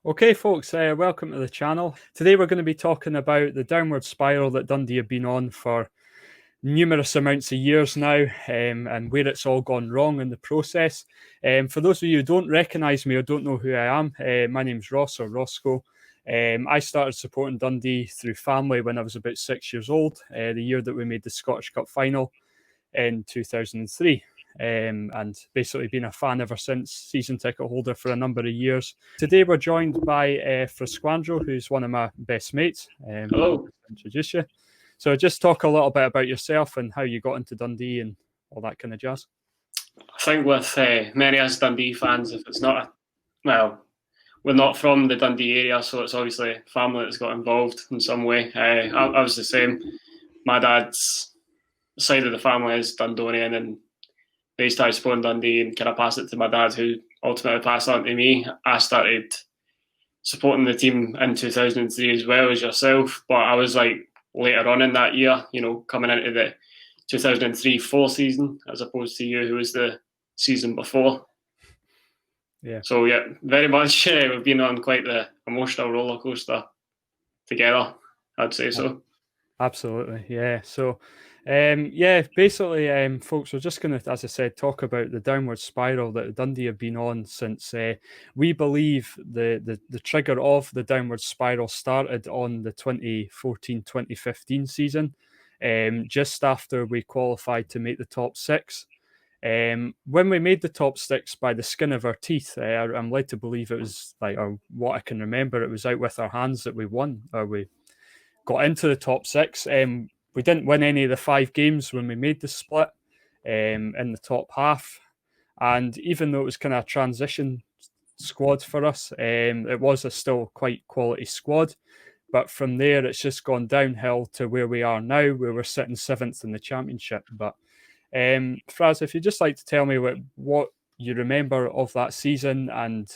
Okay, folks, welcome to the channel. Today we're going to be talking about the downward spiral that Dundee have been on for numerous amounts of years now, and where it's all gone wrong in the process. For those of you who don't recognise me or don't know who I am, my name's Ross or Roscoe. I started supporting Dundee through family when I was about 6 years old, the year that we made the Scottish Cup final in 2003. And basically been a fan ever since, season ticket holder for a number of years. Today we're joined by Frazqwandro, who's one of my best mates. Hello. Introduce you. So just talk a little bit about yourself and how you got into Dundee and all that kind of jazz. I think with many as Dundee fans, if it's not, we're not from the Dundee area, so it's obviously family that's got involved in some way. I was the same. My dad's side of the family is Dundonian, and they started supporting Dundee and kind of passed it to my dad, who ultimately passed on to me. I started supporting the team in 2003 as well as yourself, but I was like later on in that year, coming into the 2003-4 season as opposed to you, who was the season before. Yeah. So yeah, very much we've been on quite the emotional roller coaster together. I'd say so. Absolutely, yeah. So, basically, folks, we're just going to, as I said, talk about the downward spiral that Dundee have been on since we believe the trigger of the downward spiral started on the 2014-2015 season, just after we qualified to make the top six. When we made the top six by the skin of our teeth, I'm led to believe it was like, or what I can remember, it was out with our hands that we won, or we got into the top six. We didn't win any of the 5 games when we made the split in the top half. And even though it was kind of a transition squad for us, it was a still quite quality squad. But from there, it's just gone downhill to where we are now, where we're sitting 7th in the championship. But Fraz, if you'd just like to tell me what you remember of that season and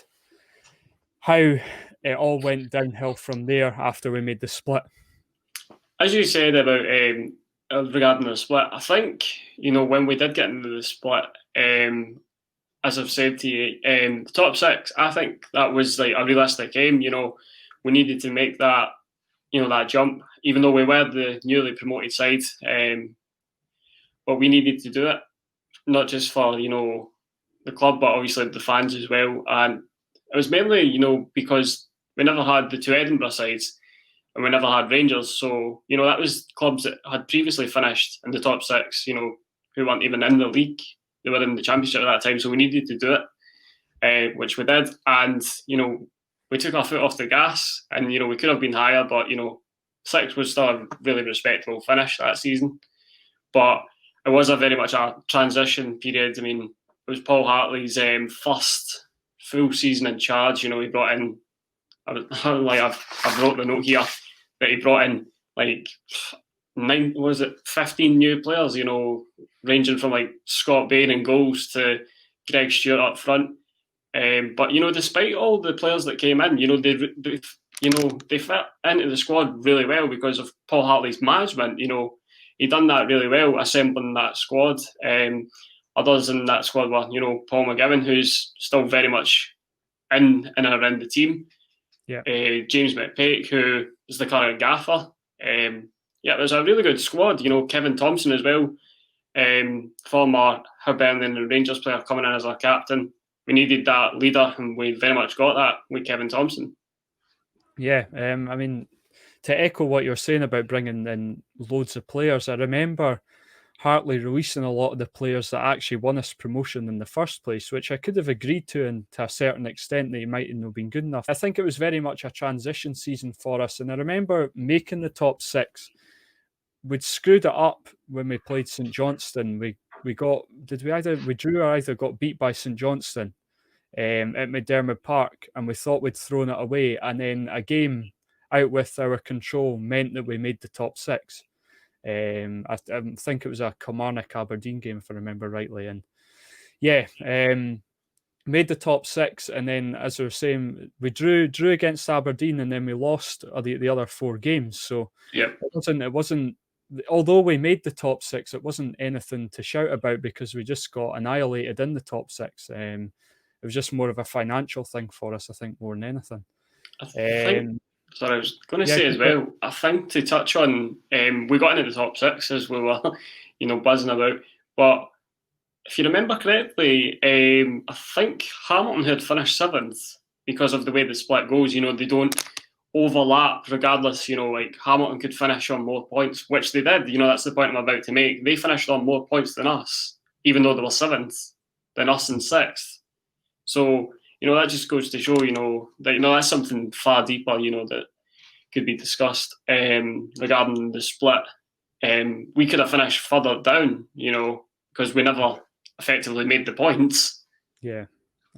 how it all went downhill from there after we made the split. As you said about regarding the split, I think when we did get into the split, as I've said to you, the top 6, I think that was like a realistic aim. We needed to make that that jump, even though we were the newly promoted side. But we needed to do it, not just for the club, but obviously the fans as well. And it was mainly because we never had the 2 Edinburgh sides, and we never had Rangers. So that was clubs that had previously finished in the top 6. Who weren't even in the league; they were in the championship at that time. So we needed to do it, which we did. And we took our foot off the gas, and we could have been higher, but 6 was still a really respectable finish that season. But it was a very much a transition period. I mean, it was Paul Hartley's first full season in charge. He brought in, I've wrote the note here that he brought in like 15 new players. Ranging from like Scott Bain in goals to Greg Stewart up front. But despite all the players that came in, they fit into the squad really well because of Paul Hartley's management. He done that really well, assembling that squad. Others in that squad were, Paul McGowan, who's still very much in and around the team. Yeah. James McPake, who is the current gaffer. There's a really good squad. Kevin Thompson as well, former Hibernian and Rangers player coming in as our captain. We needed that leader, and we very much got that with Kevin Thompson. Yeah, I mean, to echo what you're saying about bringing in loads of players, I remember Hartley releasing a lot of the players that actually won us promotion in the first place, which I could have agreed to, and to a certain extent that he might not have been good enough. I think it was very much a transition season for us, and I remember making the top 6. We'd screwed it up when we played St Johnstone. We drew or either got beat by St Johnstone at McDermott Park, and we thought we'd thrown it away, and then a game out with our control meant that we made the top 6. I think it was a Kilmarnock Aberdeen game, if I remember rightly, and made the top 6, and then, as I was saying, we drew against Aberdeen, and then we lost the other 4 games. So yeah, it wasn't. Although we made the top 6, it wasn't anything to shout about because we just got annihilated in the top 6. It was just more of a financial thing for us, I think, more than anything. I think. Sorry, I was going to Yeah, say as well. I think to touch on, we got into the top six as we were, buzzing about. But if you remember correctly, I think Hamilton had finished seventh because of the way the split goes. They don't overlap regardless. Like Hamilton could finish on more points, which they did. That's the point I'm about to make. They finished on more points than us, even though they were seventh, than us in sixth. So, that just goes to show, that, that's something far deeper, that could be discussed regarding the split. We could have finished further down, because we never effectively made the points. Yeah.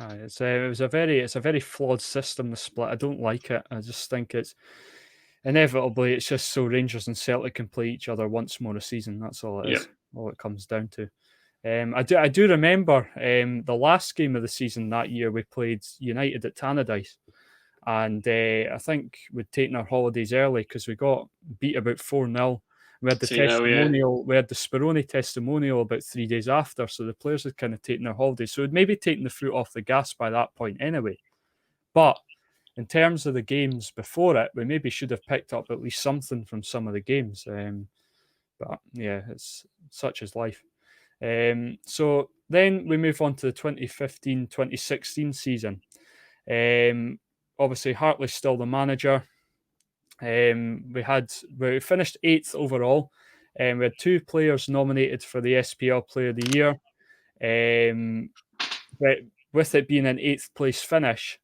It's a very flawed system, the split. I don't like it. I just think it's inevitably it's just so Rangers and Celtic can play each other once more a season. That's all it is. All it comes down to. I do remember the last game of the season that year we played United at Tannadice, and I think we'd taken our holidays early because we got beat about 4-0. We had the testimonial, we had the Speroni testimonial about 3 days after, so the players had kind of taken their holidays. So we'd maybe taken the foot off the gas by that point anyway. But in terms of the games before it, we maybe should have picked up at least something from some of the games. But yeah, it's such as life. So then we move on to the 2015-2016 season. Obviously, Hartley's still the manager. We finished 8th overall. We had 2 players nominated for the SPL Player of the Year. But with it being an 8th place finish,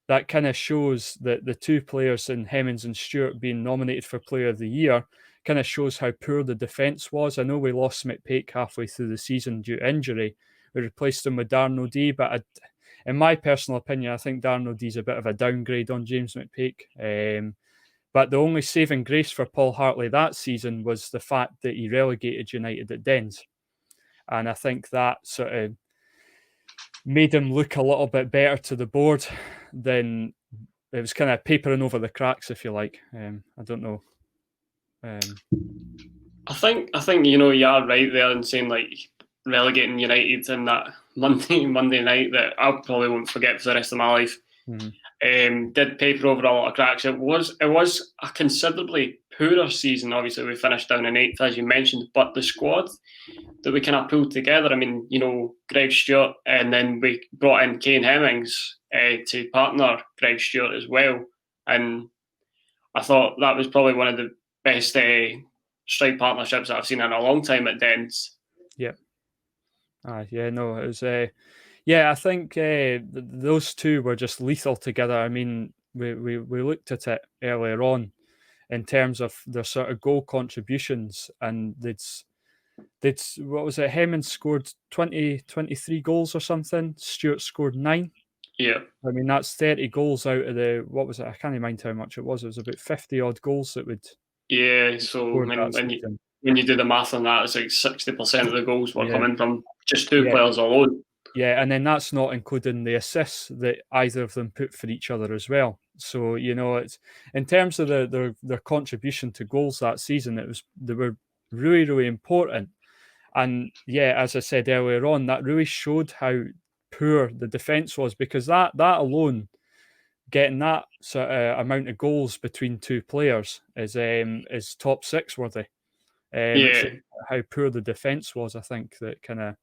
that kind of shows that the 2 players in Hemmings and Stewart being nominated for Player of the Year kind of shows how poor the defence was. I know we lost McPake halfway through the season due to injury. We replaced him with Darren O'Dea, but in my personal opinion, I think Darren O'Dea's a bit of a downgrade on James McPake. But the only saving grace for Paul Hartley that season was the fact that he relegated United at Dens. And I think that sort of made him look a little bit better to the board than it was kind of papering over the cracks, if you like. I don't know. I think you are right there in saying like relegating United in that Monday night that I probably won't forget for the rest of my life. Did paper over a lot of cracks. It was a considerably poorer season. Obviously, we finished down in 8th, as you mentioned, but the squad that we kind of pulled together. I mean, Greg Stewart, and then we brought in Kane Hemmings to partner Greg Stewart as well. And I thought that was probably one of the best strike partnerships that I've seen in a long time at Dens. Yeah. It was. I think those 2 were just lethal together. I mean, we looked at it earlier on in terms of their sort of goal contributions, and what was it? Hemmings scored 23 goals or something. Stewart scored 9. Yeah. I mean, that's 30 goals out of the, what was it? I can't mind how much it was. It was about 50 odd goals that would. Yeah, so when you do the math on that, it's like 60% of the goals were coming from just 2 players alone. Yeah, and then that's not including the assists that either of them put for each other as well. So, it's in terms of their contribution to goals that season, they were really, really important. And yeah, as I said earlier on, that really showed how poor the defence was, because that alone, getting that sort of amount of goals between 2 players is top 6 worthy. How poor the defence was, I think that kind of.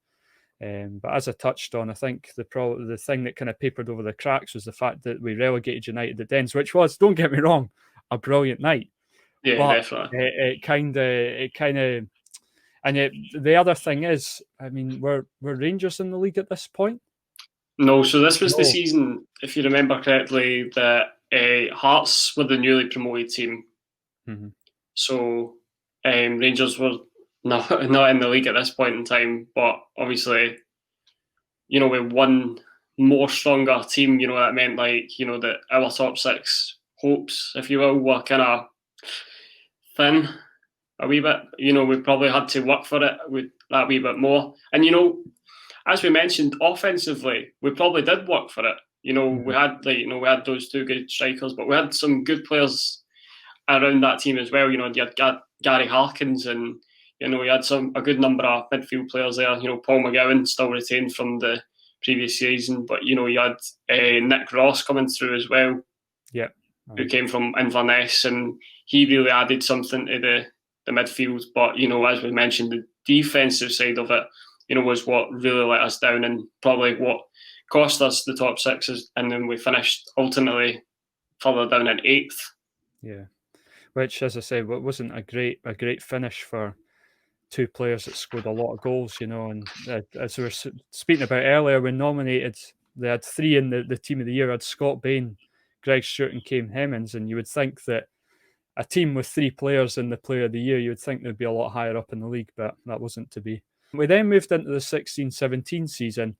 But as I touched on, I think the thing that kind of papered over the cracks was the fact that we relegated United at Dens, which was, don't get me wrong, a brilliant night. Yeah, but definitely. It kind of, and the other thing is, I mean, were Rangers in the league at this point? No, so this was the season, if you remember correctly, that Hearts were the newly promoted team. Mm-hmm. So Rangers were not in the league at this point in time, but obviously, we won more stronger team. That meant like that our top 6 hopes, if you will, were kind of thin a wee bit. We probably had to work for it with that wee bit more. And as we mentioned, offensively, we probably did work for it. We had we had those 2 good strikers, but we had some good players around that team as well. You had Gary Harkins, and we had a good number of midfield players there. Paul McGowan still retained from the previous season, but you had Nick Ross coming through as well. Yeah. who came from Inverness, and he really added something to the midfield. But as we mentioned, the defensive side of it, was what really let us down, and probably what cost us the top sixes. And then we finished ultimately further down in 8th. Yeah, which, as I said, wasn't a great finish for two players that scored a lot of goals, and as we were speaking about earlier, we nominated, they had three in the team of the year, had Scott Bain, Greg Stewart and Kane Hemmings, and you would think that a team with three players in the player of the year, you would think they'd be a lot higher up in the league, but that wasn't to be. We then moved into the 16-17 season.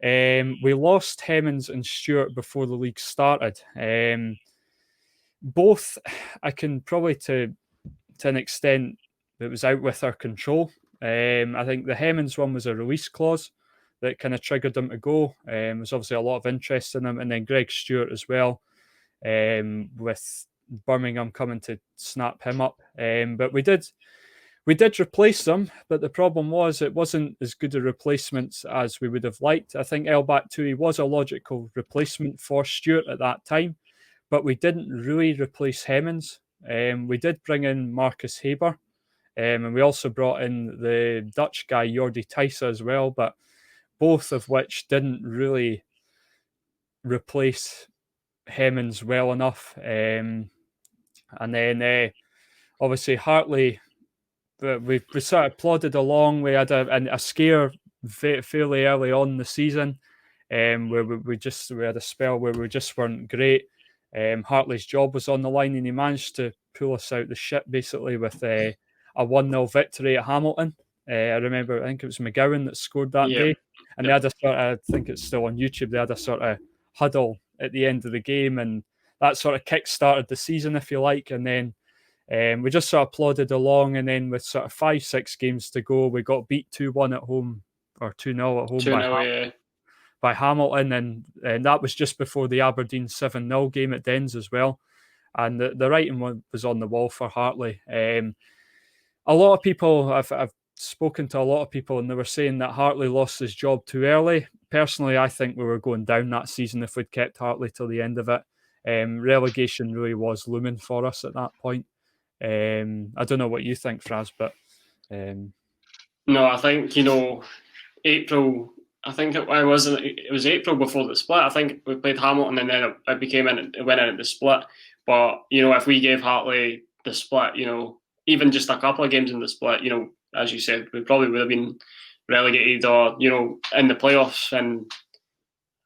We lost Hemmings and Stewart before the league started. Both, I can probably to an extent, it was out with our control. I think the Hemmings one was a release clause that kind of triggered them to go. There was obviously a lot of interest in them, and then Greg Stewart as well, with Birmingham coming to snap him up. But we did replace them, but the problem was it wasn't as good a replacement as we would have liked. I think Elbat Tui was a logical replacement for Stewart at that time, but we didn't really replace Hemmings. We did bring in Marcus Haber, and we also brought in the Dutch guy Jordi Thijssen as well, but both of which didn't really replace Hemmings well enough. And then obviously Hartley, we sort of plodded along. We had a scare fairly early on in the season, where we had a spell where we just weren't great. Hartley's job was on the line, and he managed to pull us out the ship basically with a 1-0 victory at Hamilton. I remember, I think it was McGowan that scored that day, and they had a sort of, I think it's still on YouTube, they had a sort of huddle at the end of the game, and that sort of kick-started the season, if you like. And then we just sort of plodded along, and then with sort of 5-6 games to go, we got beat 2-1 at home, or 2-0 at home by Hamilton, and that was just before the Aberdeen 7-0 game at Dens as well. And the writing was on the wall for Hartley. A lot of people, I've spoken to a lot of people, and they were saying that Hartley lost his job too early. Personally, I think we were going down that season if we'd kept Hartley till the end of it. Relegation really was looming for us at that point. I don't know what you think, Fraz, but no, I think April. I think it was April before the split. I think we played Hamilton, and then it went in at the split. But if we gave Hartley the split, even just a couple of games in the split, as you said, we probably would have been relegated or in the playoffs, and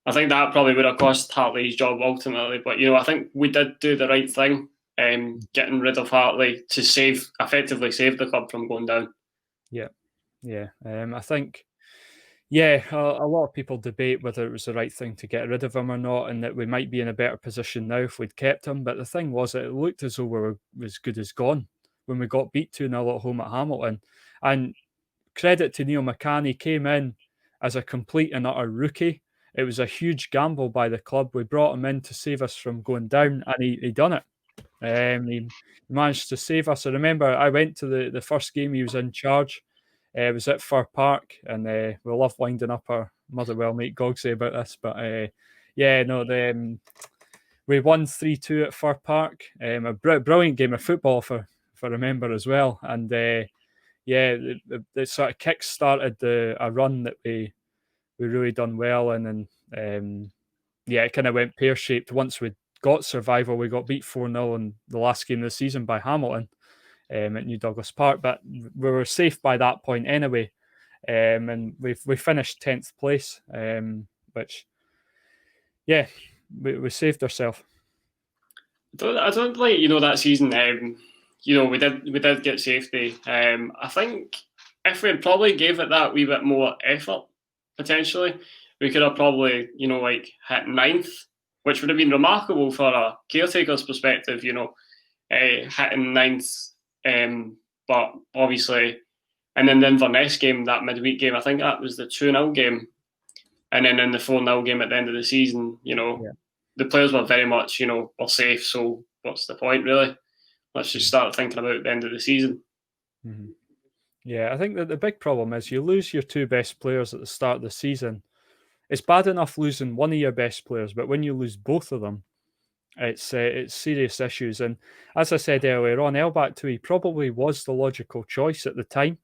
I think that probably would have cost Hartley his job ultimately. But I think we did do the right thing, getting rid of Hartley to effectively save the club from going down. Yeah. I think, a lot of people debate whether it was the right thing to get rid of him or not, and that we might be in a better position now if we'd kept him. But the thing was, it looked as though we were as good as gone when we got beat 2-0 at home at Hamilton. And credit to Neil McCann, he came in as a complete and utter rookie. It was a huge gamble by the club. We brought him in to save us from going down, and he done it. He managed to save us. I remember I went to the first game he was in charge. It was at Fir Park, and we love winding up our Motherwell mate Gogsy about this. But we won 3-2 at Fir Park. A brilliant game of football, if I remember as well. And it sort of kick-started a run that we really done well. And then it kind of went pear-shaped. Once we got survival, we got beat 4-0 in the last game of the season by Hamilton. At New Douglas Park, but we were safe by that point anyway, and we finished 10th place, which we saved ourselves. I don't like that season. We did get safety. I think if we probably gave it that wee bit more effort, potentially we could have probably hit 9th, which would have been remarkable for a caretaker's perspective. Hitting 9th. But obviously, and then the Inverness game, that midweek game, I think that was the 2-0 game. And then in the 4-0 game at the end of the season, the players were very much, we're safe, so what's the point, really? Let's just start thinking about the end of the season. Mm-hmm. Yeah, I think that the big problem is you lose your two best players at the start of the season. It's bad enough losing one of your best players, but when you lose both of them, It's serious issues, and as I said earlier on, Elback Tui probably was the logical choice at the time.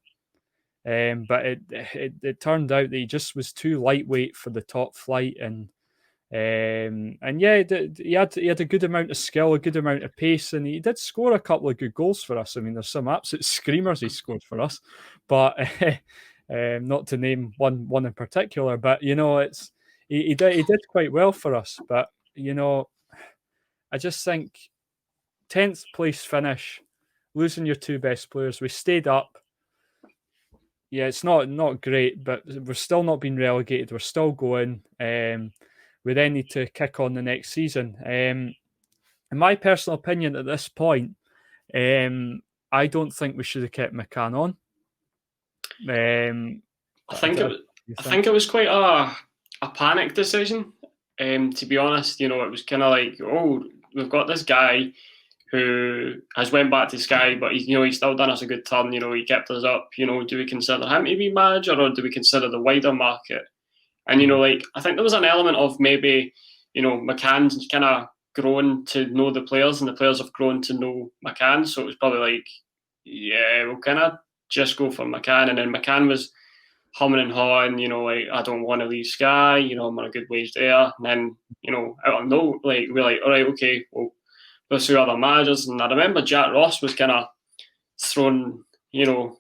But it turned out that he just was too lightweight for the top flight, and yeah, he had a good amount of skill, a good amount of pace, and he did score a couple of good goals for us. I mean, there's some absolute screamers he scored for us, but not to name one in particular. But he did quite well for us. But I just think 10th place finish, losing your two best players. We stayed up. Yeah, it's not great, but we're still not being relegated. We're still going. We then need to kick on the next season. In my personal opinion, at this point, I don't think we should have kept McCann on. I think it was quite a panic decision. To be honest, it was kind of like, oh, we've got this guy who has went back to Sky, but he's still done us a good turn. He kept us up. Do we consider him to be manager, or do we consider the wider market? And I think there was an element of maybe McCann's kind of grown to know the players, and the players have grown to know McCann. So it was probably like, yeah, we'll kind of just go for McCann. And then McCann was humming and hawing, like, I don't want to leave Sky. I'm on a good wage there. And then out of no, like, we're like, all right, okay, well, pursue other managers. And I remember Jack Ross was kind of thrown,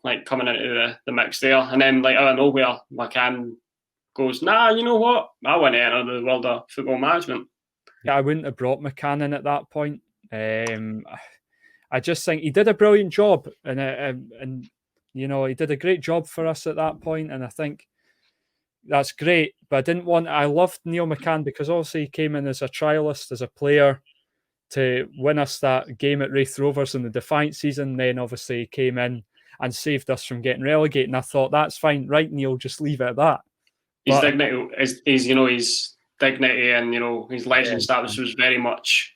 like coming into the mix there. And then like out of nowhere, McCann goes, nah, you know what? I want to enter the world of football management. Yeah, I wouldn't have brought McCann in at that point. I just think he did a brilliant job, and he did a great job for us at that point, and I think that's great. But I loved Neil McCann because obviously he came in as a trialist, as a player, to win us that game at Wraith Rovers in the Defiant season. Then obviously he came in and saved us from getting relegated, and I thought, that's fine, right, Neil, just leave it at that. His dignity his dignity and his legend status was very much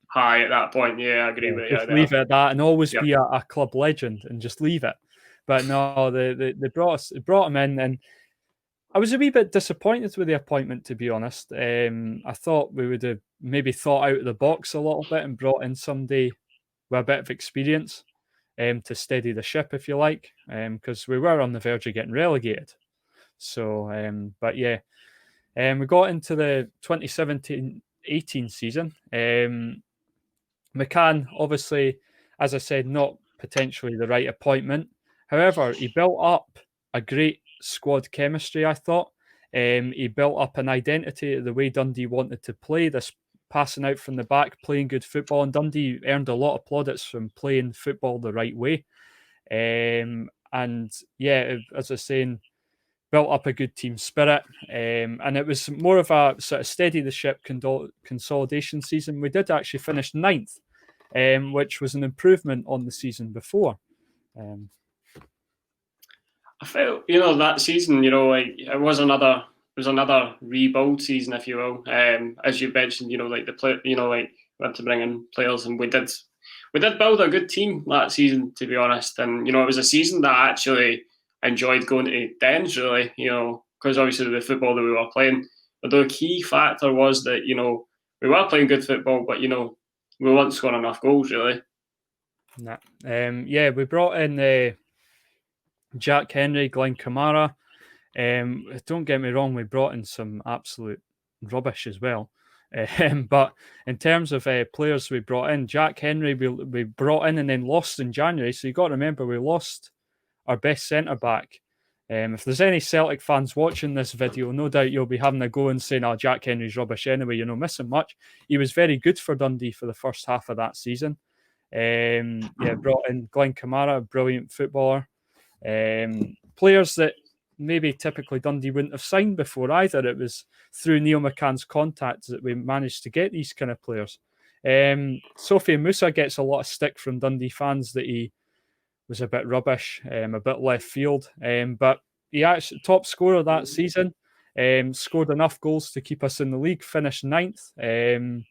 high at that point. Yeah, I agree with you. Just leave it at that and always be a club legend and just leave it. But no, they brought him in, and I was a wee bit disappointed with the appointment, to be honest. I thought we would have maybe thought out of the box a little bit and brought in somebody with a bit of experience to steady the ship, if you like, because we were on the verge of getting relegated. So, but yeah, we got into the 2017-18 season. McCann, obviously, as I said, not potentially the right appointment. However, he built up a great squad chemistry, I thought. He built up an identity, the way Dundee wanted to play, this passing out from the back, playing good football. And Dundee earned a lot of plaudits from playing football the right way. And yeah, as I was saying, built up a good team spirit. And it was more of a sort of steady the ship consolidation season. We did actually finish 9th, which was an improvement on the season before. I felt, that season, it was another rebuild season, if you will. As you mentioned, like the play, like we had to bring in players, and we did build a good team that season, to be honest. And it was a season that I actually enjoyed going to Dens, really, because obviously the football that we were playing. But the key factor was that we were playing good football, but we weren't scoring enough goals, really. Nah. Yeah, we brought in Jack Henry, Glenn Kamara. Don't get me wrong, we brought in some absolute rubbish as well. But in terms of players we brought in, Jack Henry we brought in and then lost in January. So you got to remember, we lost our best centre-back. If there's any Celtic fans watching this video, no doubt you'll be having a go and saying, Jack Henry's rubbish anyway, you're not missing much. He was very good for Dundee for the first half of that season. Brought in Glenn Kamara, a brilliant footballer. Players that maybe typically Dundee wouldn't have signed before either. It was through Neil McCann's contacts that we managed to get these kind of players. Sophie Musa gets a lot of stick from Dundee fans that he was a bit rubbish, a bit left field. But he actually top scorer that season, scored enough goals to keep us in the league, finished 9th.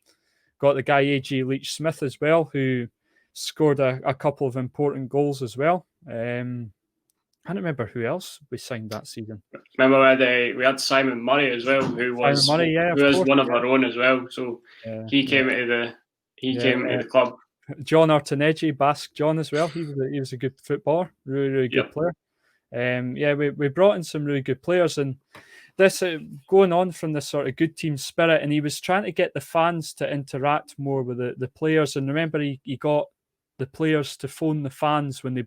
Got the guy A.J. Leach-Smith as well, who scored a couple of important goals as well. I don't remember who else we signed that season. Remember we had Simon Murray as well, who was one of our own as well. So he came into he Yeah, came to the club. John Artaneji, Basque John as well. He was a good footballer, really good Yep. player. Yeah, we brought in some really good players, and this going on from this sort of good team spirit, and he was trying to get the fans to interact more with the players. And remember, he got the players to phone the fans when they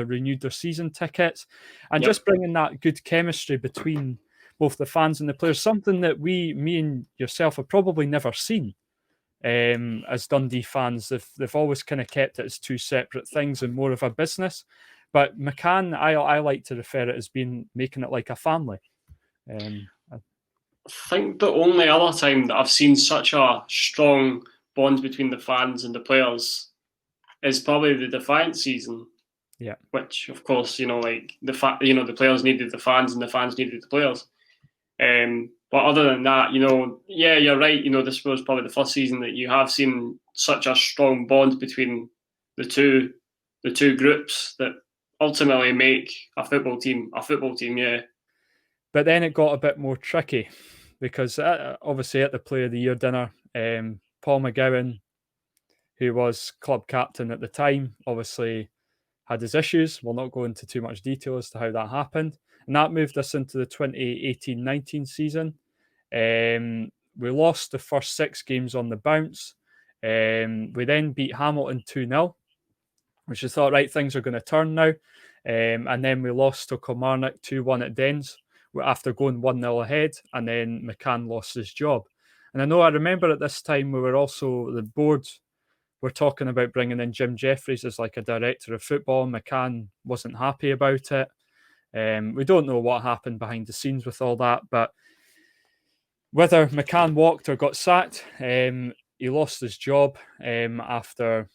renewed their season tickets, and Yep. just bringing that good chemistry between both the fans and the players, something that me and yourself have probably never seen. As Dundee fans, they've always kind of kept it as two separate things and more of a business. But McCann, I like to refer it as being making it like a family. I think the only other time that I've seen such a strong bond between the fans and the players is probably the Defiant season. Yeah. Which, of course, like the players needed the fans and the fans needed the players. But other than that, yeah, you're right. This was probably the first season that you have seen such a strong bond between the two groups that ultimately make a football team. Yeah. But then it got a bit more tricky because obviously at the Player of the Year dinner, Paul McGowan, who was club captain at the time, obviously had his issues. We'll not go into too much detail as to how that happened. And that moved us into the 2018-19 season. We lost the first 6 games on the bounce. We then beat Hamilton 2-0, which I thought, right, things are going to turn now. And then we lost to Kilmarnock 2-1 at Dens after going 1-0 ahead. And then McCann lost his job. And I remember at this time we were also, the board were talking about bringing in Jim Jeffries as like a director of football. McCann wasn't happy about it. We don't know what happened behind the scenes with all that, but whether McCann walked or got sacked, he lost his job after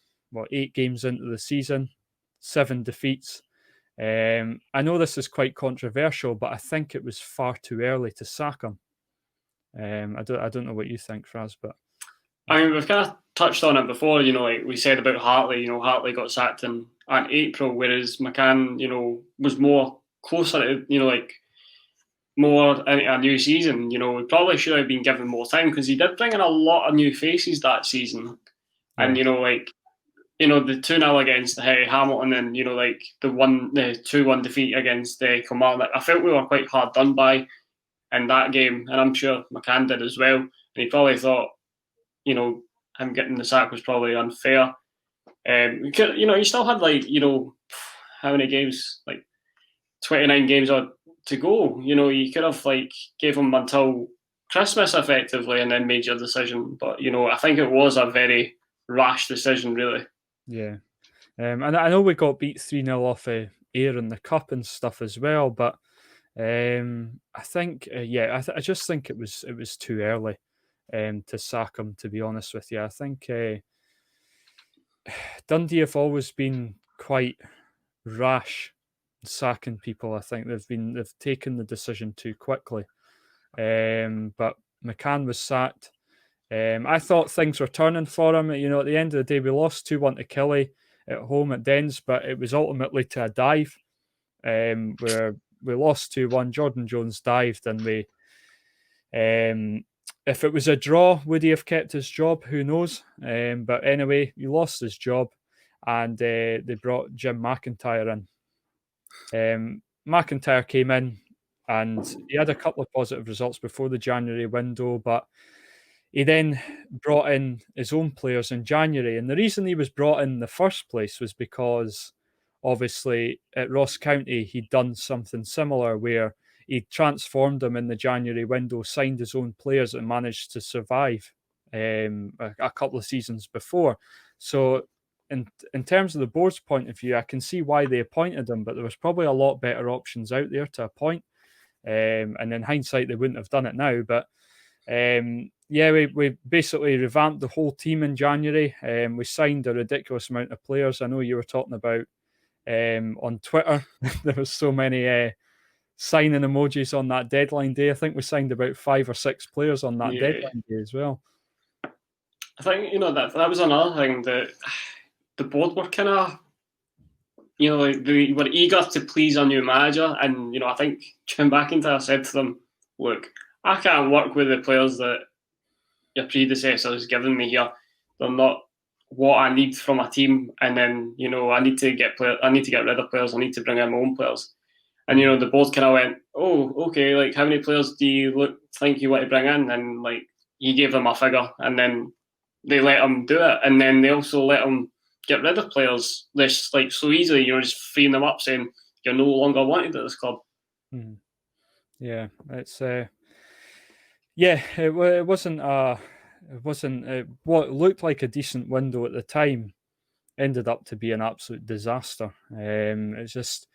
8 games into the season, 7 defeats. I know this is quite controversial, but I think it was far too early to sack him. I don't know what you think, Fraz, but I mean, we've kind of touched on it before. Like we said about Hartley. Hartley got sacked in April, whereas McCann, was more closer to, like more into a new season. We probably should have been given more time because he did bring in a lot of new faces that season. Yeah. And the 2-0 against Hamilton, and like the 2-1 defeat against Kilmarnock. I felt we were quite hard done by in that game, and I'm sure McCann did as well. And he probably thought, him getting the sack was probably unfair. You still had how many games? 29 games to go. You could have gave him until Christmas effectively, and then made your decision. But I think it was a very rash decision, really. Yeah, and I know we got beat 3-0 off Ayr in the cup and stuff as well, but I think I just think it was too early to sack him. To be honest with you, I think Dundee have always been quite rash sacking people. I think they've taken the decision too quickly. But McCann was sacked. I thought things were turning for him. At the end of the day, we lost 2-1 to Killie at home at Dens, but it was ultimately to a dive where we lost 2-1. Jordan Jones dived, and we. If it was a draw, would he have kept his job? Who knows? But anyway, he lost his job, and they brought Jim McIntyre in. McIntyre came in, and he had a couple of positive results before the January window, but he then brought in his own players in January. And the reason he was brought in the first place was because, obviously, at Ross County, he'd done something similar where he transformed them in the January window, signed his own players, and managed to survive a couple of seasons before. So in terms of the board's point of view, I can see why they appointed him, but there was probably a lot better options out there to appoint. And in hindsight, they wouldn't have done it now. But we basically revamped the whole team in January. We signed a ridiculous amount of players. I know you were talking about on Twitter. There was so many signing emojis on that deadline day. I think we signed about 5 or 6 players on that deadline day as well. I think that was another thing that the board were kind of, they were eager to please a new manager, and I think Jim McIntyre said to them, "Look, I can't work with the players that your predecessor has given me here. They're not what I need from a team, and then I need to get rid of players. I need to bring in my own players. And the board kind of went, oh, okay, like how many players do you think you want to bring in? And like he gave them a figure, and then they let him do it, and then they also let him get rid of players this like so easily. Just freeing them up, saying you're no longer wanted at this club. Yeah, it's it wasn't what looked like a decent window at the time ended up to be an absolute disaster. It's just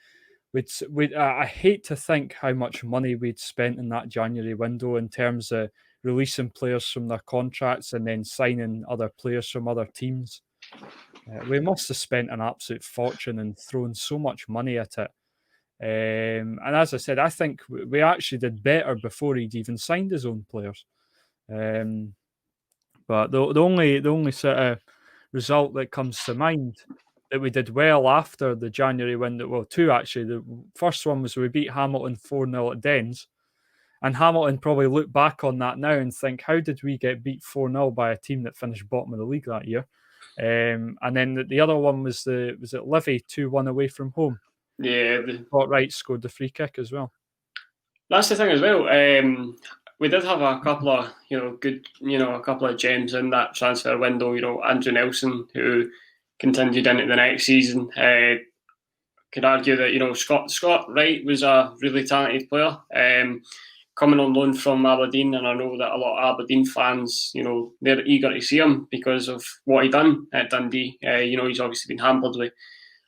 I hate to think how much money we'd spent in that January window in terms of releasing players from their contracts and then signing other players from other teams. We must have spent an absolute fortune and thrown so much money at it. And as I said, I think we actually did better before he'd even signed his own players. But the only sort of result that comes to mind that we did well after the January window, well, two actually. The first one was we beat Hamilton 4-0 at Dens. And Hamilton probably look back on that now and think, how did we get beat 4-0 by a team that finished bottom of the league that year? And then the other one was it Livy 2-1 away from home. Yeah, Botwright scored the free kick as well. That's the thing as well. We did have a couple of good a couple of gems in that transfer window. Andrew Nelson, who continued into the next season. Could argue that Scott Wright was a really talented player. Coming on loan from Aberdeen, and I know that a lot of Aberdeen fans, they're eager to see him because of what he done at Dundee. He's obviously been hampered with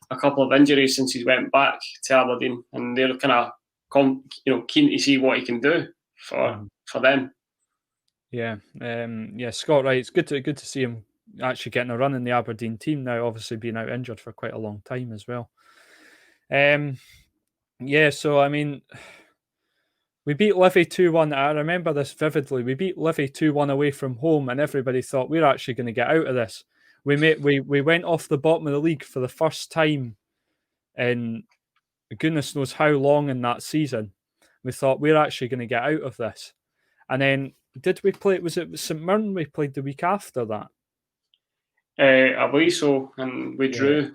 a couple of injuries since he went back to Aberdeen, and they're kind of keen to see what he can do for them. Yeah, Scott Wright. It's good to see him actually getting a run in the Aberdeen team now. Obviously, being out injured for quite a long time as well. So I mean, we beat Livy 2-1. I remember this vividly. We beat Livy 2-1 away from home, and everybody thought we're actually going to get out of this. We went off the bottom of the league for the first time in goodness knows how long in that season. We thought we're actually going to get out of this. And then did we play? Was it St Mirren we played the week after that? I believe so, and we drew.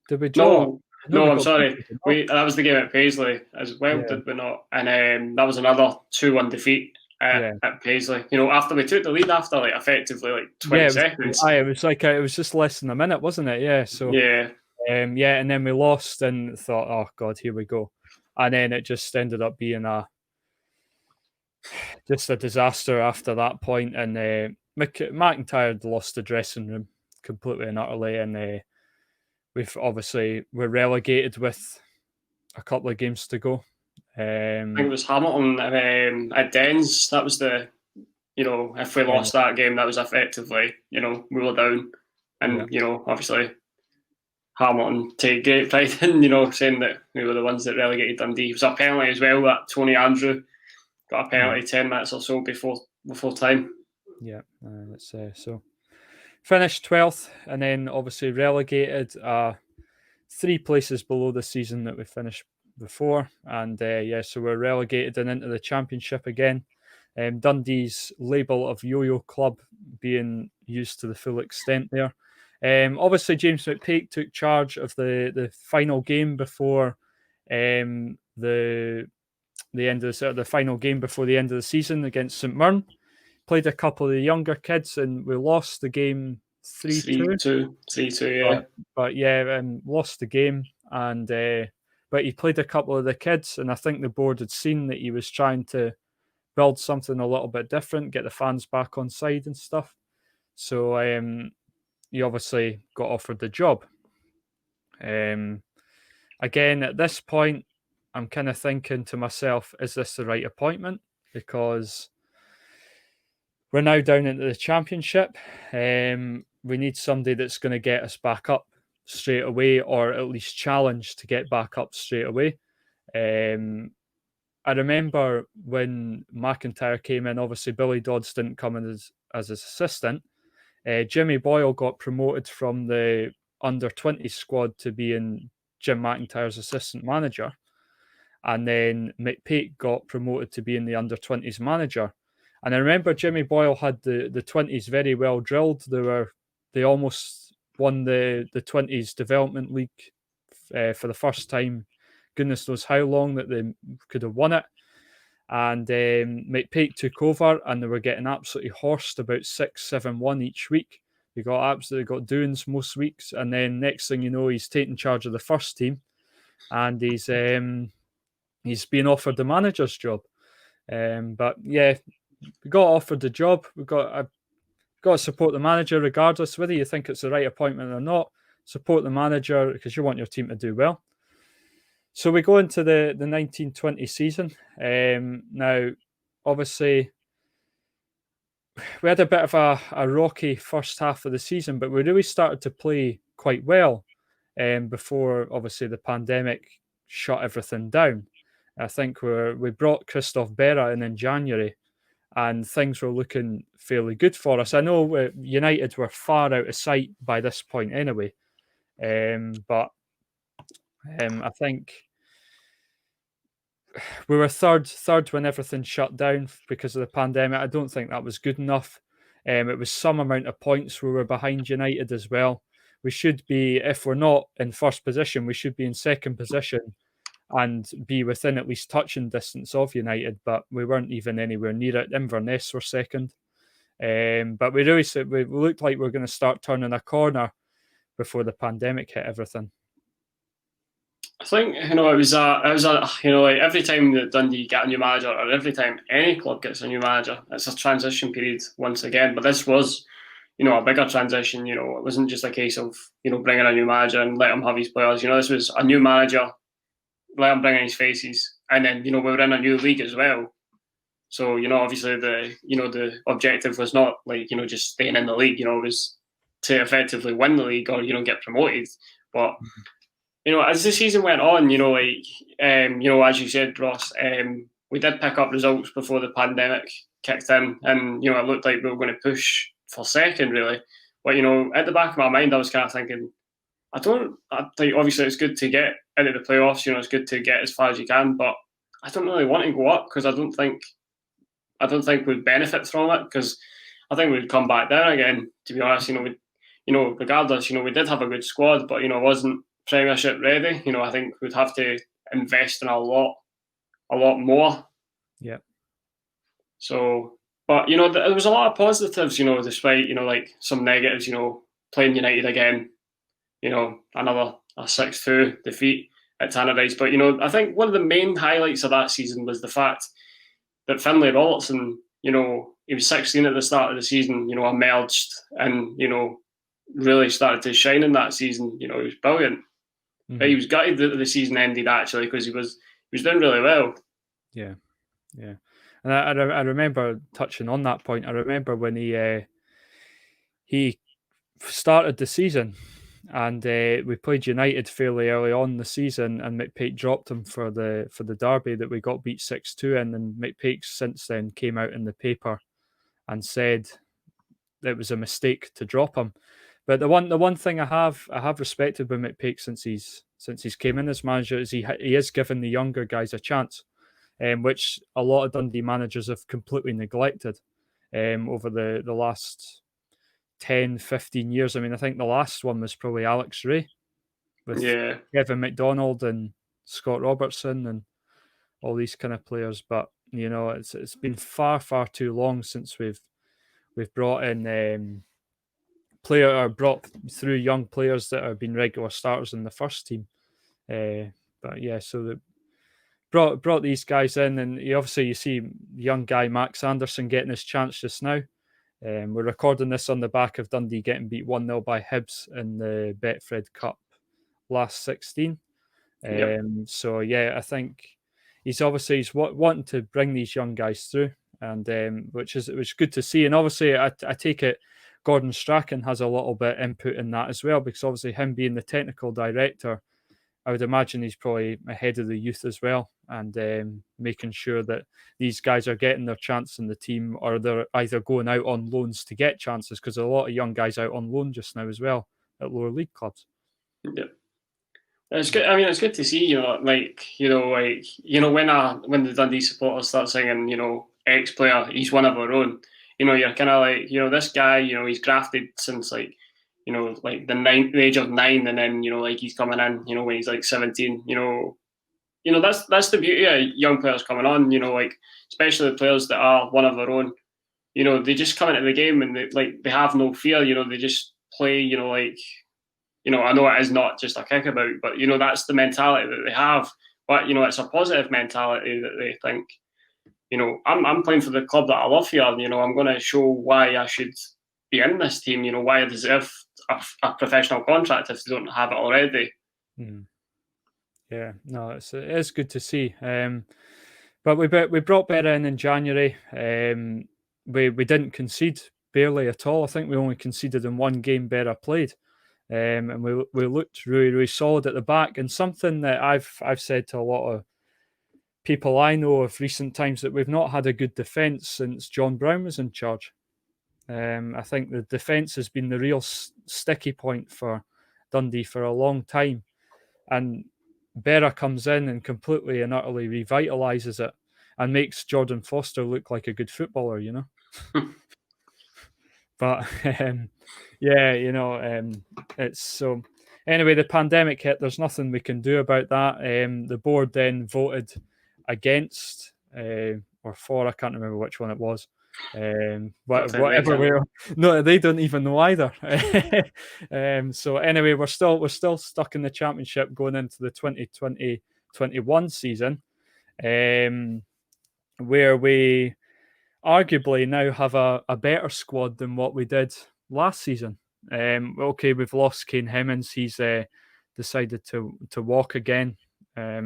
Did we draw? No, I'm sorry. That was the game at Paisley as well, did we not? And that was another 2-1 defeat at Paisley. After we took the lead after effectively 20 seconds. It was just less than a minute, wasn't it? Yeah. So and then we lost and thought, oh God, here we go. And then it just ended up being just a disaster after that point. And McIntyre lost the dressing room completely and utterly, and we're relegated with a couple of games to go. I think it was Hamilton at Dens. That was if we lost that game, that was effectively, we were down. And, obviously Hamilton take great pride in, saying that we were the ones that relegated Dundee. It was a penalty as well, that Tony Andrew got a penalty 10 minutes or so before time. Yeah, let's say so. Finished 12th and then obviously relegated 3 places below the season that we finished before. And so we're relegated and into the championship again. Dundee's label of yo-yo club being used to the full extent there. Obviously, James McPake took charge of the final game before the end of the final game before the end of the season against St Mirren. Played a couple of the younger kids and we lost the game 3-2. 3-2, yeah. But lost the game and but he played a couple of the kids and I think the board had seen that he was trying to build something a little bit different, get the fans back on side and stuff. So he obviously got offered the job. Again, at this point, I'm kind of thinking to myself, is this the right appointment? Because we're now down into the championship. We need somebody that's going to get us back up straight away, or at least challenge to get back up straight away. I remember when McIntyre came in, obviously Billy Dodds didn't come in as his assistant. Jimmy Boyle got promoted from the under-20 squad to being Jim McIntyre's assistant manager. And then McPake got promoted to being the under-20s manager. And I remember Jimmy Boyle had the 20s very well drilled. They almost won the 20s development league for the first time. Goodness knows how long that they could have won it. And McPake took over, and they were getting absolutely horsed about 6-7-1 each week. They got absolutely got doings most weeks, and then next thing you know, he's taking charge of the first team, and he's being offered the manager's job. But yeah, we got offered the job. Got to support the manager regardless whether you think it's the right appointment or not. Support the manager because you want your team to do well. So we go into the 1920 season. Now, obviously, we had a bit of a rocky first half of the season, but we really started to play quite well before, obviously, the pandemic shut everything down. I think we brought Christoph Berra in January, and things were looking fairly good for us. I know United were far out of sight by this point anyway, but I think we were third when everything shut down because of the pandemic. I don't think that was good enough. It was some amount of points we were behind United as well. We should be, if we're not in first position, we should be in second position and be within at least touching distance of United, but we weren't even anywhere near it. Inverness were second. But we looked like we were going to start turning a corner before the pandemic hit everything. I think it was a like every time that Dundee get a new manager, or every time any club gets a new manager, it's a transition period once again. But this was, a bigger transition. It wasn't just a case of bringing a new manager and let him have his players. This was a new manager, let him bring in his faces, and then we were in a new league as well. So obviously the objective was not like just staying in the league. It was to effectively win the league or get promoted. But as the season went on, as you said, Ross, we did pick up results before the pandemic kicked in, and it looked like we were going to push for second, really. But at the back of my mind, I was kind of thinking, I think obviously it's good to get into the playoffs. It's good to get as far as you can, but I don't really want to go up because I don't think we'd benefit from it because I think we'd come back down again. To be honest, regardless, we did have a good squad, but it wasn't Premiership ready. I think we'd have to invest in a lot more. Yeah. So, but there was a lot of positives. Despite like some negatives. Playing United again. Another 6-2 defeat at Tannadice. But I think one of the main highlights of that season was the fact that Finlay Robertson, he was 16 at the start of the season. Emerged and really started to shine in that season. He was brilliant. Mm-hmm. But he was gutted that the season ended actually because he was doing really well. Yeah. And I remember touching on that point. I remember when he started the season, and we played United fairly early on in the season, and McPake dropped him for the derby that we got beat 6-2 in. And McPake since then came out in the paper and said it was a mistake to drop him. But the one thing I have respected with McPake since he's came in as manager is he is giving the younger guys a chance, which a lot of Dundee managers have completely neglected over the last 10, 15 years. I mean, I think the last one was probably Alex Rae with Kevin McDonald and Scott Robertson and all these kind of players. But it's been far too long since we've brought in brought through young players that have been regular starters in the first team. But yeah, so brought these guys in, and you see young guy Max Anderson getting his chance just now. We're recording this on the back of Dundee getting beat 1-0 by Hibs in the Betfred Cup last 16. So yeah, I think he's wanting to bring these young guys through, and which is good to see. And obviously, I take it Gordon Strachan has a little bit input in that as well, because obviously him being the technical director, I would imagine he's probably ahead of the youth as well, and making sure that these guys are getting their chance in the team, or they're either going out on loans to get chances, because there are a lot of young guys out on loan just now as well at lower league clubs. Yeah. It's good. I mean, it's good to see, when the Dundee supporters start singing, ex-player. He's one of our own. You're kind of like, this guy, he's grafted since like, like the age of 9, and then like he's coming in, when he's like 17. That's the beauty of young players coming on. Like especially the players that are one of their own. They just come into the game and they have no fear. They just play. Like I know it is not just a kickabout, but that's the mentality that they have. But it's a positive mentality that they think. I'm playing for the club that I love here. I'm going to show why I should be in this team. Why I deserve a professional contract if they don't have it already. Mm. Yeah, no, it is good to see. But we brought Berra in January. We didn't concede barely at all. I think we only conceded in one game Berra played. And we looked really, really solid at the back. And something that I've said to a lot of people I know of recent times, that we've not had a good defence since John Brown was in charge. I think the defence has been the real sticky point for Dundee for a long time. And Berra comes in and completely and utterly revitalises it and makes Jordan Foster look like a good footballer, But yeah, it's so. Anyway, the pandemic hit. There's nothing we can do about that. The board then voted against or for. I can't remember which one it was. Whatever way. No, they don't even know either. So anyway, we're still stuck in the championship going into the 2020-21 season, where we arguably now have a better squad than what we did last season. Okay, we've lost Kane Hemmings. He's decided to walk again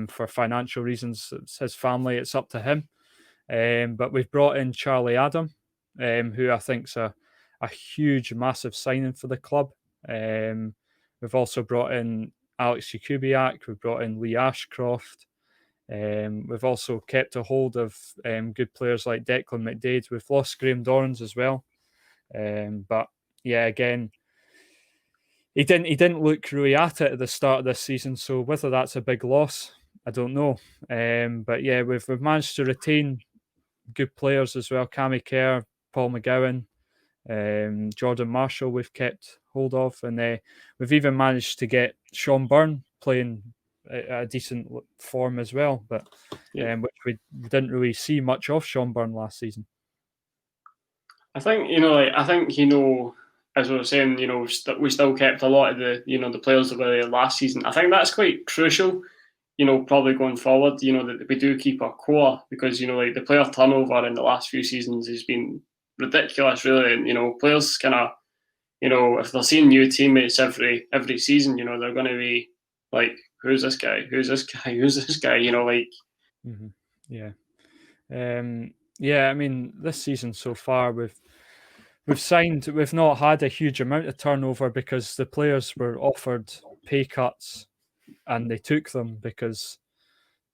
for financial reasons. It's his family. It's up to him. But we've brought in Charlie Adam, who I think's a huge, massive signing for the club. We've also brought in Alex Jakubiak. We've brought in Lee Ashcroft. We've also kept a hold of good players like Declan McDade. We've lost Graham Dorrans as well. But yeah, again, he didn't look really at it at the start of this season. So whether that's a big loss, I don't know. But yeah, we've managed to retain good players as well. Cammy Kerr, Paul McGowan, Jordan Marshall we've kept hold of, and we've even managed to get Sean Byrne playing a decent form as well, but which we didn't really see much of Sean Byrne last season. I think as we were saying, we still kept a lot of the players that were there last season. I think that's quite crucial. Probably going forward, that we do keep our core, because like the player turnover in the last few seasons has been ridiculous, really. And players kind of, if they're seeing new teammates every season, they're going to be like, who's this guy? Who's this guy? Who's this guy? Like. Mm-hmm. Yeah. Yeah, I mean, this season so far, we've not had a huge amount of turnover because the players were offered pay cuts and they took them because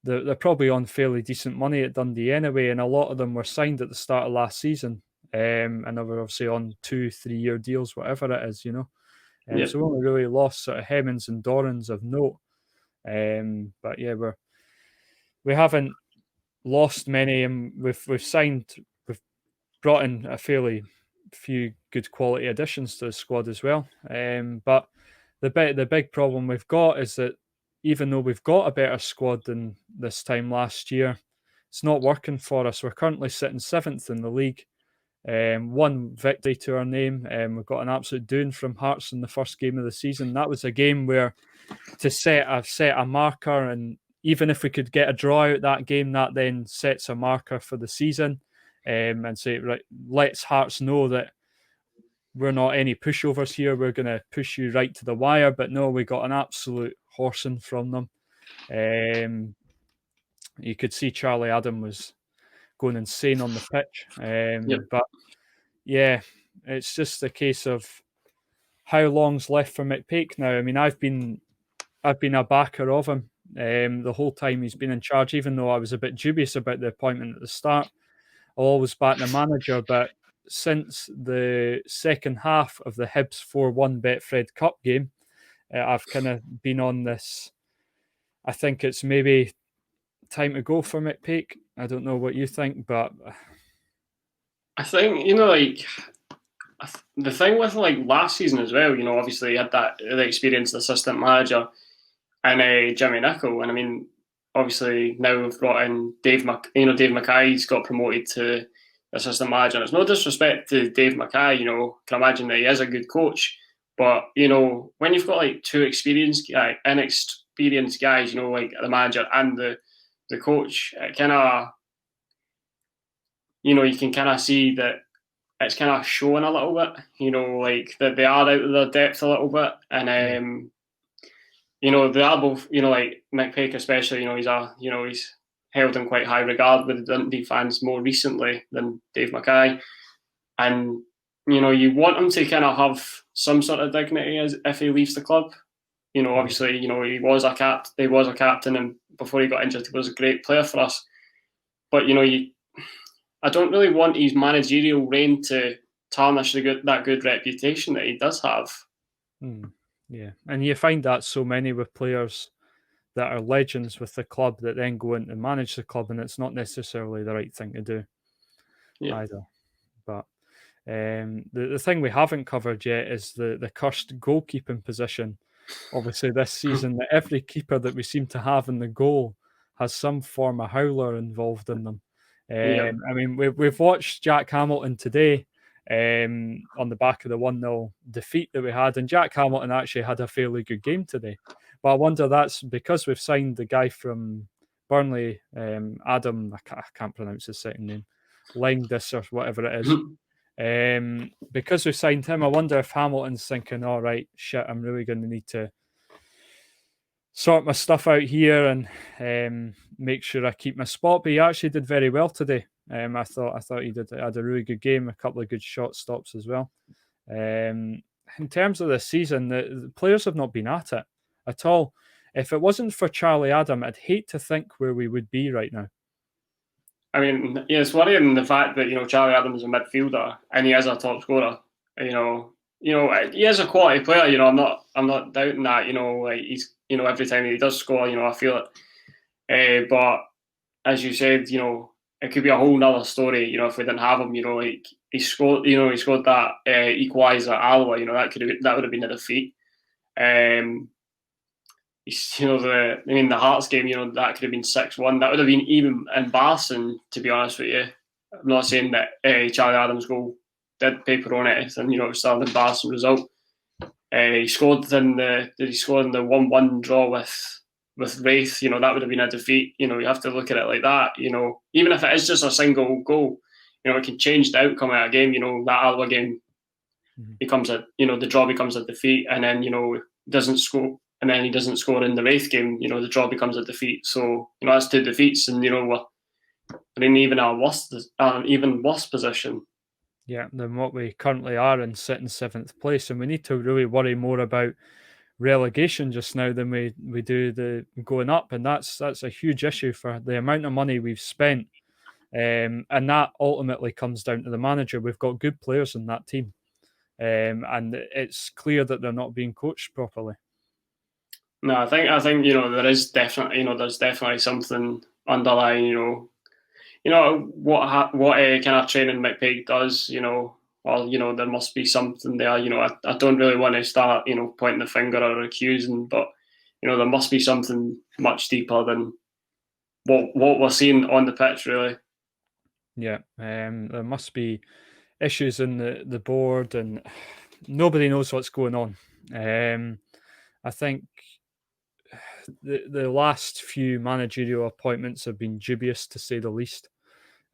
they're probably on fairly decent money at Dundee anyway, and a lot of them were signed at the start of last season, and they were obviously on 2-3 year deals, whatever it is, So we only really lost sort of Hemmings and Dorrans of note, but yeah, we haven't lost many, and we've brought in a fairly few good quality additions to the squad as well. But the big problem we've got is that even though we've got a better squad than this time last year, it's not working for us. We're currently sitting 7th in the league. One victory to our name. We've got an absolute doing from Hearts in the first game of the season. That was a game where to set a marker, and even if we could get a draw out that game, that then sets a marker for the season, and say, right, lets Hearts know that we're not any pushovers here. We're going to push you right to the wire. But no, we got an absolute horsing from them. You could see Charlie Adam was going insane on the pitch. But yeah, it's just a case of how long's left for McPake now. I mean, I've been a backer of him the whole time he's been in charge, even though I was a bit dubious about the appointment at the start. I'll always back the manager, but since the second half of the Hibs 4-1 Betfred Cup game, I've kind of been on this. I think it's maybe time to go for McPake. I don't know what you think, but I think like the thing with like last season as well. Obviously he had that the experienced assistant manager and Jimmy Nicholl, and I mean, obviously now we've brought in Dave Mackay's got promoted to assistant manager. And it's no disrespect to Dave Mackay. Can imagine that he is a good coach, but when you've got like two inexperienced guys, like the manager and the coach, it kind of you can kind of see that it's kind of showing a little bit. Like that they are out of their depth a little bit, and they are both, like McPake especially, he's held in quite high regard with the Dundee fans more recently than Dave Mackay. And, you want him to kind of have some sort of dignity as if he leaves the club. Obviously, he was a captain, and before he got injured, he was a great player for us. But, I don't really want his managerial reign to tarnish that good reputation that he does have. Yeah, and you find that so many with players that are legends with the club that then go in to manage the club, and it's not necessarily the right thing to do either. But the thing we haven't covered yet is the cursed goalkeeping position. Obviously, this season, that every keeper that we seem to have in the goal has some form of howler involved in them. I mean, we've watched Jack Hamilton today on the back of the 1-0 defeat that we had, and Jack Hamilton actually had a fairly good game today. But I wonder that's because we've signed the guy from Burnley, Adam, I can't pronounce his second name, Lengdis or whatever it is. Because we signed him, I wonder if Hamilton's thinking, all right, shit, I'm really going to need to sort my stuff out here and make sure I keep my spot. But he actually did very well today. I thought he had a really good game, a couple of good shot stops as well. In terms of the season, the players have not been at it at all. If it wasn't for Charlie Adam, I'd hate to think where we would be right now. I mean, yeah, it's worrying the fact that Charlie Adams is a midfielder and he is a top scorer. He is a quality player. I'm not doubting that. Like he's every time he does score, I feel it. But as you said, it could be a whole nother story. If we didn't have him, like he scored that equaliser at Alloa. That would have been a defeat. The Hearts game, that could have been 6-1. That would have been even embarrassing, to be honest with you. I'm not saying that Charlie Adams' goal did paper on it, and it was still an embarrassing result. He scored in the 1-1 draw with Wraith. That would have been a defeat. You have to look at it like that. Even if it is just a single goal, it can change the outcome of a game. That Alba game becomes the draw becomes a defeat, and then doesn't score. And then he doesn't score in the Wraith game, the draw becomes a defeat. So, that's 2 defeats, and, we're in even worse position. Yeah, than what we currently are in sitting 7th place. And we need to really worry more about relegation just now than we do the going up. And that's a huge issue for the amount of money we've spent. And that ultimately comes down to the manager. We've got good players in that team. And it's clear that they're not being coached properly. No, I think there is definitely there's definitely something underlying. What kind of training McPake does. There must be something there. I don't really want to start pointing the finger or accusing, but there must be something much deeper than what we're seeing on the pitch, really. Yeah, there must be issues in the board, and nobody knows what's going on. I think the last few managerial appointments have been dubious, to say the least.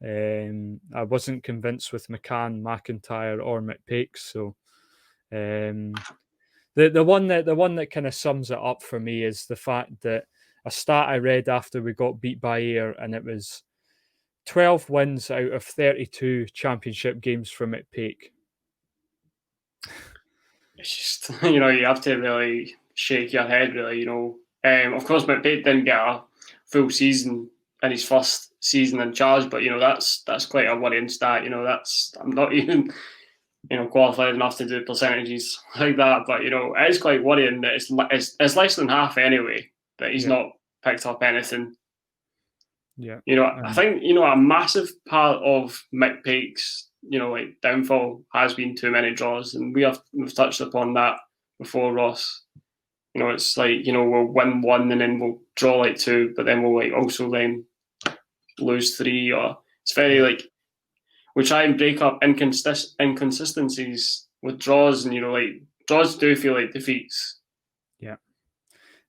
I wasn't convinced with McCann, McIntyre, or McPake. So the one that kind of sums it up for me is the fact that a stat I read after we got beat by Ayr, and it was 12 wins out of 32 championship games for McPake. It's just you have to really shake your head, really. Of course, McPake didn't get a full season in his first season in charge, but that's quite a worrying stat. I'm not even qualified enough to do percentages like that, but it is quite worrying that it's less than half anyway that he's not picked up anything. Yeah, I think a massive part of McPake's like downfall has been too many draws, and we've touched upon that before, Ross. It's like we'll win one and then we'll draw like two, but then we'll like also then lose three, or it's very like we try and break up inconsistencies with draws, and like draws do feel like defeats. Yeah,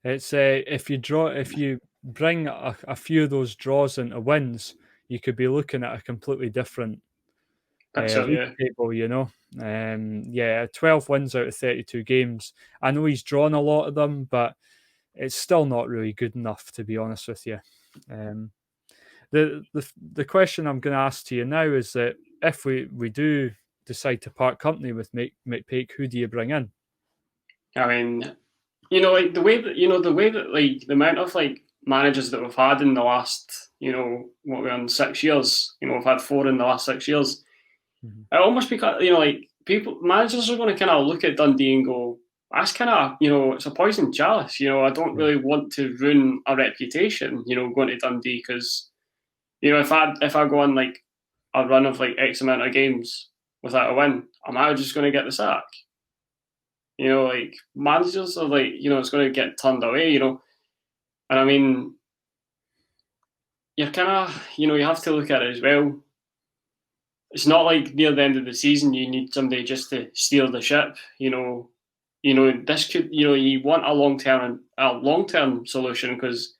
it's if you bring a few of those draws into wins, you could be looking at a completely different Picture, league yeah. table. 12 wins out of 32 games. I know he's drawn a lot of them, but it's still not really good enough, to be honest with you. The question I'm going to ask to you now is that if we do decide to part company with McPake, who do you bring in? I mean, like the way that like the amount of like managers that we've had in the last, what we're on 6 years. We've had four in the last 6 years. Mm-hmm. It almost because like managers are going to kind of look at Dundee and go, that's kind of it's a poison chalice. I don't really want to ruin a reputation. Going to Dundee because if I go on like a run of like X amount of games without a win, am I just going to get the sack? Like managers are like, it's going to get turned away, and I mean, you're kind of, you have to look at it as well. It's not like near the end of the season you need somebody just to steer the ship. This could, you want a long term solution because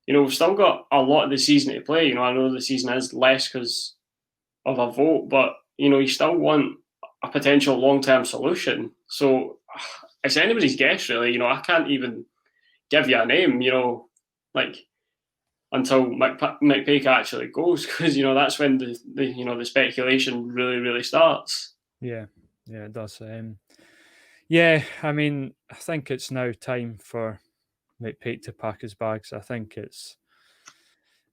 we've still got a lot of the season to play. I know the season is less because of a vote, but you still want a potential long term solution. So it's anybody's guess, really. I can't even give you a name. Like until McPake actually goes, because that's when the speculation really starts. Yeah, it does. Yeah, I mean, I think it's now time for McPake to pack his bags. I think it's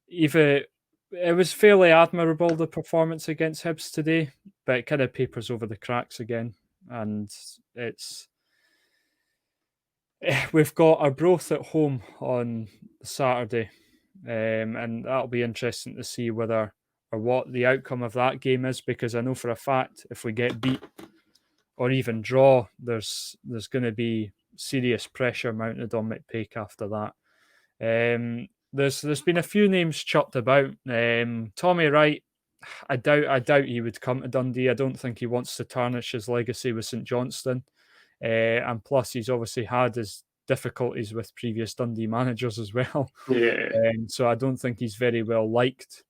either it was fairly admirable, the performance against Hibs today, but it kind of papers over the cracks again, and it's we've got Arbroath at home on Saturday, and that'll be interesting to see whether or what the outcome of that game is, because I know for a fact if we get beat or even draw, there's going to be serious pressure mounted on McPake after that. There's been a few names chopped about. Tommy Wright, I doubt he would come to Dundee. I don't think he wants to tarnish his legacy with St Johnstone. And plus, he's obviously had his difficulties with previous Dundee managers as well. Yeah. So I don't think he's very well liked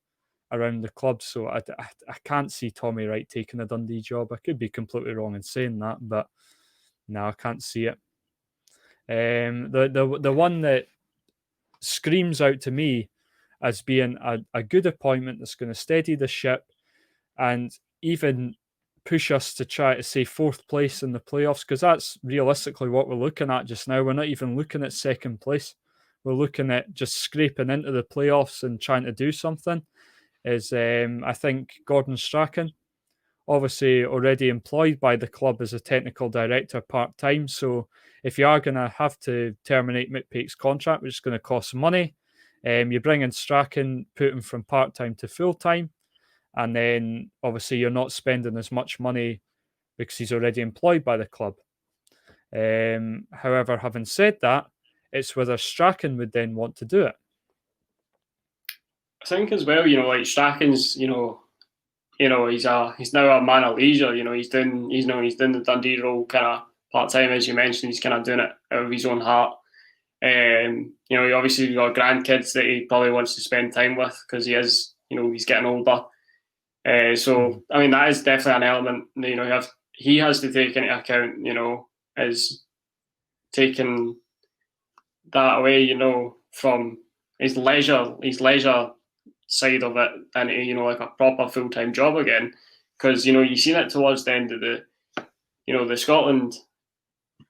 around the club. So I can't see Tommy Wright taking a Dundee job. I could be completely wrong in saying that, but no, I can't see it. The one that screams out to me as being a good appointment that's going to steady the ship and even push us to try to say fourth place in the playoffs, because that's realistically what we're looking at just now. We're not even looking at second place. We're looking at just scraping into the playoffs and trying to do something. Is I think Gordon Strachan, obviously already employed by the club as a technical director part-time. So if you are going to have to terminate McPake's contract, which is going to cost money, you bring in Strachan, put him from part-time to full-time, and then obviously you're not spending as much money because he's already employed by the club. However, having said that, it's whether Strachan would then want to do it. I think as well, like Strachan's, he's now a man of leisure. He's doing the Dundee role kind of part time, as you mentioned. He's kind of doing it out of his own heart. He obviously got grandkids that he probably wants to spend time with because he is, he's getting older. So I mean that is definitely an element that, he has to take into account. Is taking that away, from his leisure side of it into like a proper full time job again, because you seen it towards the end of the Scotland,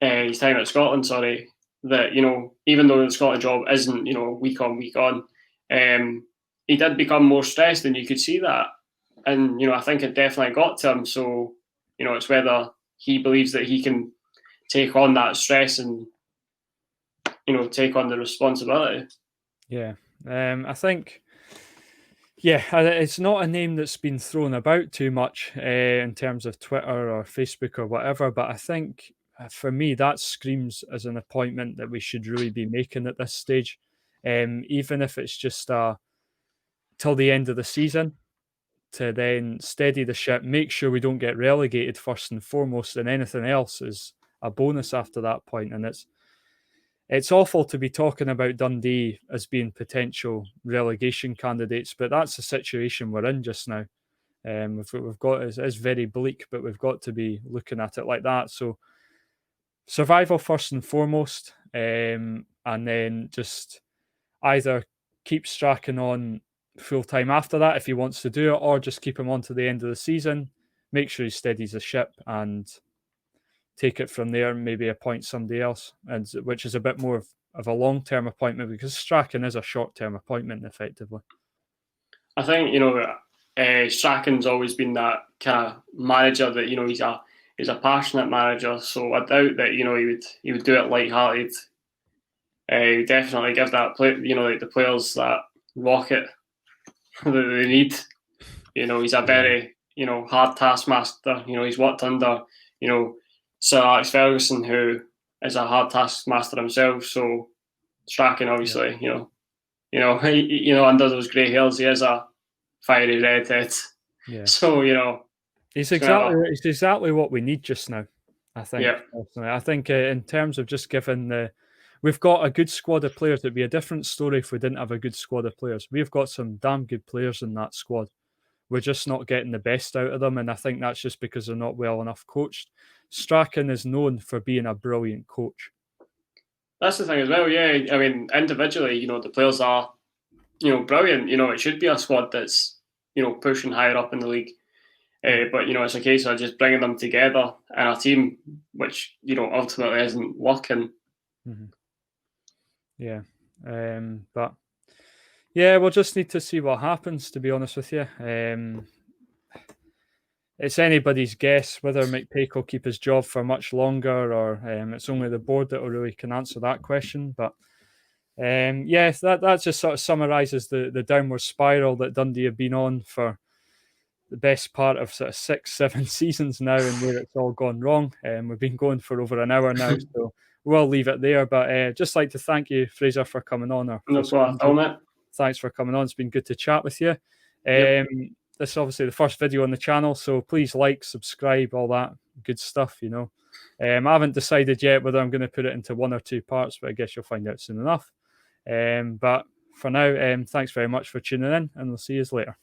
his time at Scotland. Sorry, that even though the Scotland job isn't week on week on, he did become more stressed, and you could see that, and I think it definitely got to him. So it's whether he believes that he can take on that stress and take on the responsibility. Yeah, I think Yeah, it's not a name that's been thrown about too much in terms of Twitter or Facebook or whatever, but I think for me that screams as an appointment that we should really be making at this stage, even if it's just till the end of the season to then steady the ship, make sure we don't get relegated first and foremost, and anything else is a bonus after that point. And it's awful to be talking about Dundee as being potential relegation candidates, but that's the situation we're in just now. We've got it's very bleak, but we've got to be looking at it like that. So survival first and foremost, and then just either keep Strachan on full time after that if he wants to do it, or just keep him on to the end of the season. Make sure he steadies the ship and take it from there, and maybe appoint somebody else, and which is a bit more of a long term appointment because Strachan is a short term appointment effectively. I think Strachan's always been that kind of manager that he's a passionate manager. So I doubt that he would do it light-hearted. He would definitely give that like the players that rocket that they need. He's a very hard taskmaster. He's worked under Sir Alex Ferguson, who is a hard taskmaster himself. So Strachan, obviously, under those grey hairs, he is a fiery redhead. Yeah. So he's exactly what we need just now. I think. Yeah. Personally. I think in terms of just giving we've got a good squad of players. It'd be a different story if we didn't have a good squad of players. We've got some damn good players in that squad. We're just not getting the best out of them, and I think that's just because they're not well enough coached. Strachan is known for being a brilliant coach. That's the thing as well, yeah. I mean, individually, the players are, brilliant. It should be a squad that's, pushing higher up in the league. But, it's a case of just bringing them together in a team, which, ultimately isn't working. Mm-hmm. Yeah. But yeah, we'll just need to see what happens, to be honest with you. It's anybody's guess whether McPake will keep his job for much longer, or it's only the board that will really can answer that question. But yes, that just sort of summarises the downward spiral that Dundee have been on for the best part of sort of 6-7 seasons now, and where it's all gone wrong. We've been going for over an hour now, so we'll leave it there. But just like to thank you, Fraser, for coming on. Thanks for coming on. It's been good to chat with you. Yep. This is obviously the first video on the channel, so please like, subscribe, all that good stuff, I haven't decided yet whether I'm going to put it into 1 or 2 parts, but I guess you'll find out soon enough. But for now, thanks very much for tuning in, and we'll see you later.